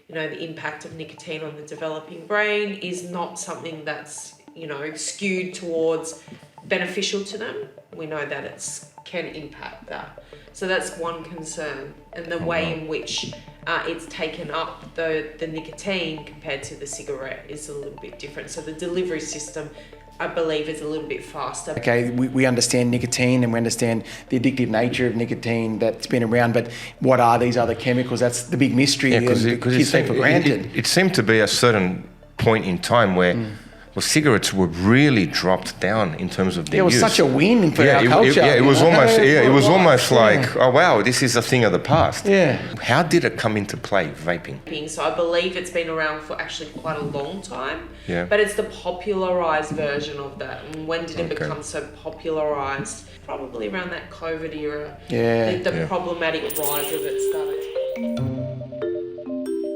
the impact of nicotine on the developing brain is not something that's, skewed towards beneficial to them. We know that it can impact that. So that's one concern. And the way in which it's taken up the nicotine compared to the cigarette is a little bit different. So the delivery system, I believe, is a little bit faster. Okay, we understand nicotine and we understand the addictive nature of nicotine that's been around, but what are these other chemicals? That's the big mystery. Because kids take for granted. It seemed to be a certain point in time where cigarettes were really dropped down in terms of their use. It was such a win for our culture. It was almost like, oh wow, this is a thing of the past. Yeah. How did it come into play, vaping? So I believe it's been around for actually quite a long time. Yeah. But it's the popularised version of that. And when did it become so popularised? Probably around that COVID era. Yeah. The problematic rise of it started